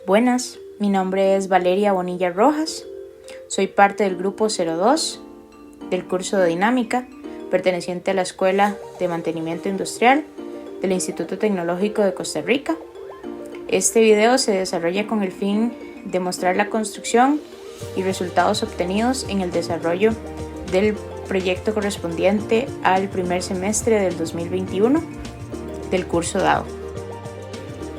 Buenas, mi nombre es Valeria Bonilla Rojas, soy parte del grupo 02 del curso de Dinámica, perteneciente a la Escuela de Mantenimiento Industrial del Instituto Tecnológico de Costa Rica. Este video se desarrolla con el fin de mostrar la construcción y resultados obtenidos en el desarrollo del proyecto correspondiente al primer semestre del 2021 del curso dado.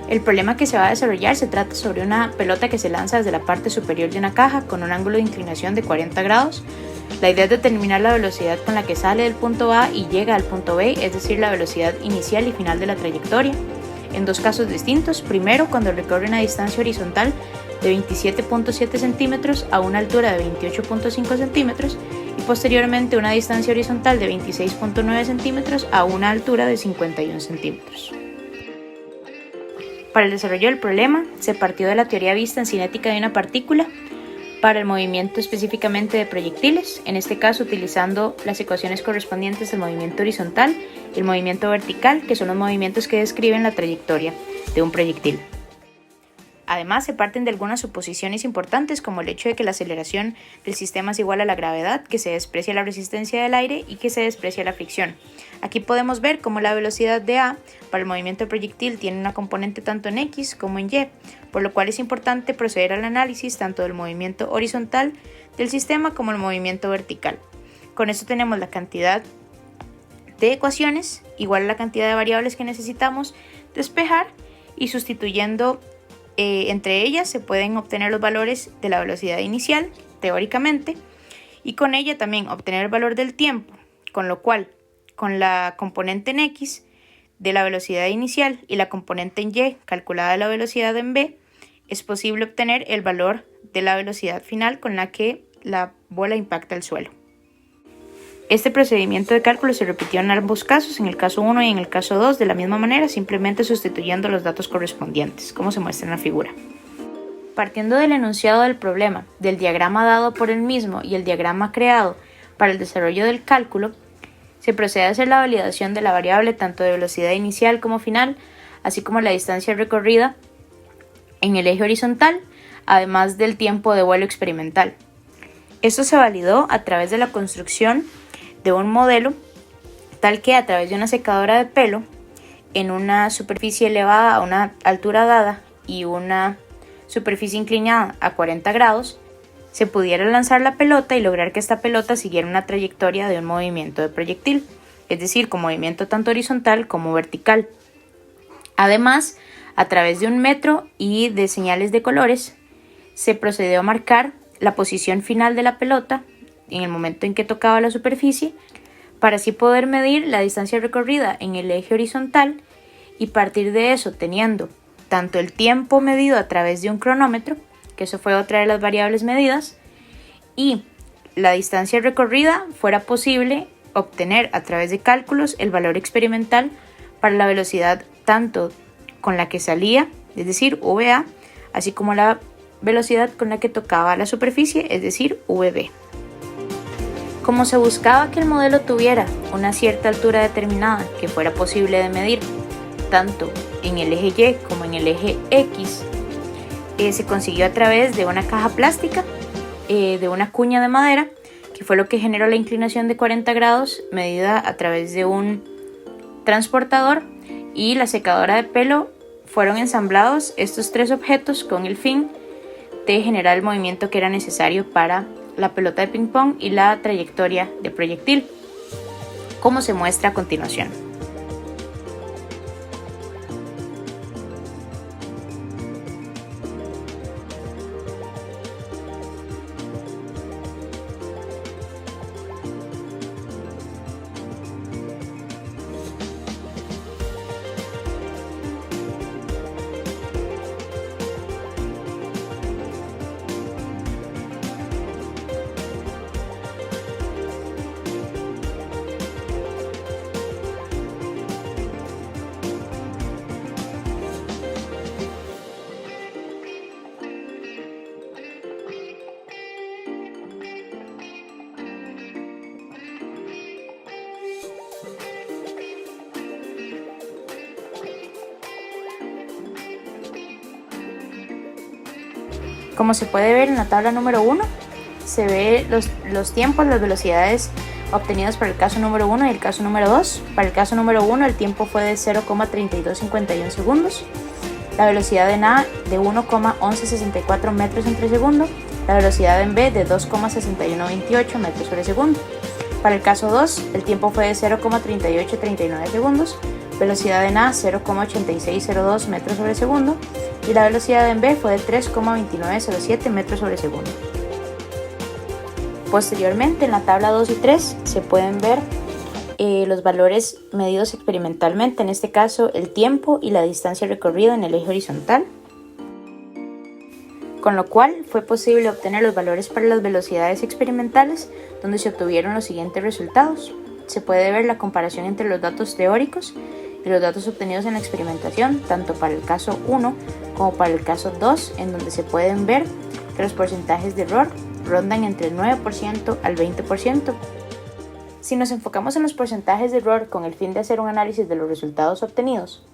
El problema que se va a desarrollar se trata sobre una pelota que se lanza desde la parte superior de una caja con un ángulo de inclinación de 40 grados. La idea es determinar la velocidad con la que sale del punto A y llega al punto B, es decir, la velocidad inicial y final de la trayectoria, en dos casos distintos. Primero, cuando recorre una distancia horizontal de 27.7 centímetros a una altura de 28.5 centímetros y posteriormente una distancia horizontal de 26.9 centímetros a una altura de 51 centímetros. Para el desarrollo del problema, se partió de la teoría vista en cinética de una partícula para el movimiento específicamente de proyectiles, en este caso utilizando las ecuaciones correspondientes al movimiento horizontal y el movimiento vertical, que son los movimientos que describen la trayectoria de un proyectil. Además, se parten de algunas suposiciones importantes, como el hecho de que la aceleración del sistema es igual a la gravedad, que se desprecia la resistencia del aire y que se desprecia la fricción. Aquí podemos ver cómo la velocidad de A para el movimiento del proyectil tiene una componente tanto en X como en Y, por lo cual es importante proceder al análisis tanto del movimiento horizontal del sistema como el movimiento vertical. Con esto tenemos la cantidad de ecuaciones igual a la cantidad de variables que necesitamos despejar, y sustituyendo entre ellas se pueden obtener los valores de la velocidad inicial, teóricamente, y con ella también obtener el valor del tiempo, con lo cual, con la componente en X de la velocidad inicial y la componente en Y calculada de la velocidad en B, es posible obtener el valor de la velocidad final con la que la bola impacta el suelo. Este procedimiento de cálculo se repitió en ambos casos, en el caso 1 y en el caso 2, de la misma manera, simplemente sustituyendo los datos correspondientes, como se muestra en la figura. Partiendo del enunciado del problema, del diagrama dado por el mismo y el diagrama creado para el desarrollo del cálculo, se procede a hacer la validación de la variable tanto de velocidad inicial como final, así como la distancia recorrida en el eje horizontal, además del tiempo de vuelo experimental. Esto se validó a través de la construcción de un modelo tal que a través de una secadora de pelo en una superficie elevada a una altura dada y una superficie inclinada a 40 grados se pudiera lanzar la pelota y lograr que esta pelota siguiera una trayectoria de un movimiento de proyectil, es decir, con movimiento tanto horizontal como vertical. Además, a través de un metro y de señales de colores, se procedió a marcar la posición final de la pelota en el momento en que tocaba la superficie, para así poder medir la distancia recorrida en el eje horizontal y partir de eso, teniendo tanto el tiempo medido a través de un cronómetro, que eso fue otra de las variables medidas, y la distancia recorrida, fuera posible obtener a través de cálculos el valor experimental para la velocidad tanto con la que salía, es decir, VA, así como la velocidad con la que tocaba la superficie, es decir, VB. Como se buscaba que el modelo tuviera una cierta altura determinada que fuera posible de medir, tanto en el eje Y como en el eje X, se consiguió a través de una caja plástica, de una cuña de madera, que fue lo que generó la inclinación de 40 grados medida a través de un transportador, y la secadora de pelo. Fueron ensamblados estos tres objetos con el fin de generar el movimiento que era necesario para la pelota de ping pong y la trayectoria de proyectil, como se muestra a continuación. Como se puede ver en la tabla número 1, se ve los tiempos, las velocidades obtenidos para el caso número 1 y el caso número 2. Para el caso número 1 el tiempo fue de 0,3251 segundos, la velocidad en A de 1,1164 metros entre segundo, la velocidad en B de 2,6128 metros sobre segundo. Para el caso 2 el tiempo fue de 0,3839 segundos, velocidad en A 0,8602 metros sobre segundo y la velocidad en B fue de 3,2907 metros sobre segundo. Posteriormente, en la tabla 2 y 3 se pueden ver los valores medidos experimentalmente, en este caso el tiempo y la distancia recorrida en el eje horizontal, con lo cual fue posible obtener los valores para las velocidades experimentales, donde se obtuvieron los siguientes resultados. Se puede ver la comparación entre los datos teóricos y los datos obtenidos en la experimentación, tanto para el caso 1 como para el caso 2, en donde se pueden ver que los porcentajes de error rondan entre el 9% al 20%. Si nos enfocamos en los porcentajes de error con el fin de hacer un análisis de los resultados obtenidos,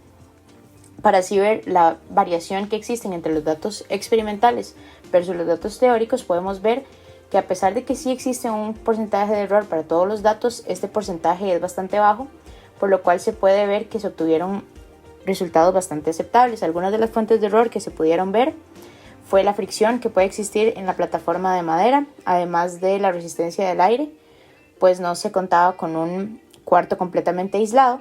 para así ver la variación que existen entre los datos experimentales versus los datos teóricos, podemos ver que a pesar de que sí existe un porcentaje de error para todos los datos, este porcentaje es bastante bajo, por lo cual se puede ver que se obtuvieron resultados bastante aceptables. Algunas de las fuentes de error que se pudieron ver fue la fricción que puede existir en la plataforma de madera, además de la resistencia del aire, pues no se contaba con un cuarto completamente aislado,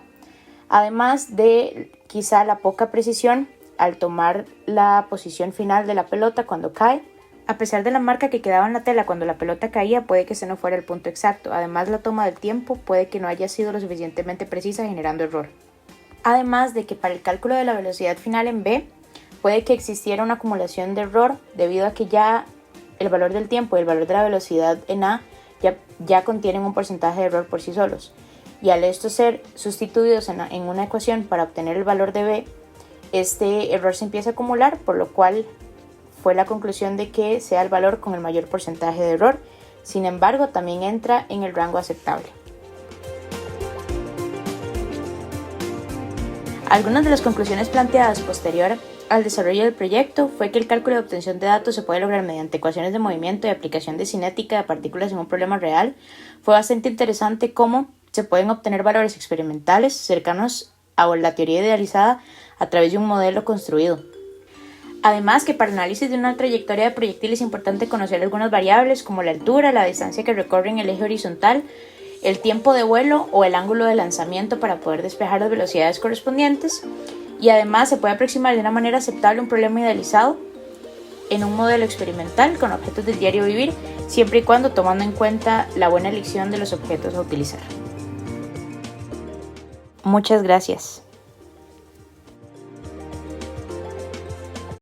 además de quizá la poca precisión al tomar la posición final de la pelota cuando cae. A pesar de la marca que quedaba en la tela cuando la pelota caía, puede que ese no fuera el punto exacto. Además, la toma del tiempo puede que no haya sido lo suficientemente precisa, generando error. Además de que para el cálculo de la velocidad final en B, puede que existiera una acumulación de error debido a que ya el valor del tiempo y el valor de la velocidad en A ya contienen un porcentaje de error por sí solos. Y al esto ser sustituidos en una ecuación para obtener el valor de B, este error se empieza a acumular, por lo cual fue la conclusión de que sea el valor con el mayor porcentaje de error. Sin embargo, también entra en el rango aceptable. Algunas de las conclusiones planteadas posterior al desarrollo del proyecto fue que el cálculo de obtención de datos se puede lograr mediante ecuaciones de movimiento y aplicación de cinética de partículas en un problema real. Fue bastante interesante cómo se pueden obtener valores experimentales cercanos a la teoría idealizada a través de un modelo construido. Además que para el análisis de una trayectoria de proyectil es importante conocer algunas variables como la altura, la distancia que recorre en el eje horizontal, el tiempo de vuelo o el ángulo de lanzamiento para poder despejar las velocidades correspondientes, y además se puede aproximar de una manera aceptable un problema idealizado en un modelo experimental con objetos del diario vivir, siempre y cuando tomando en cuenta la buena elección de los objetos a utilizar. Muchas gracias.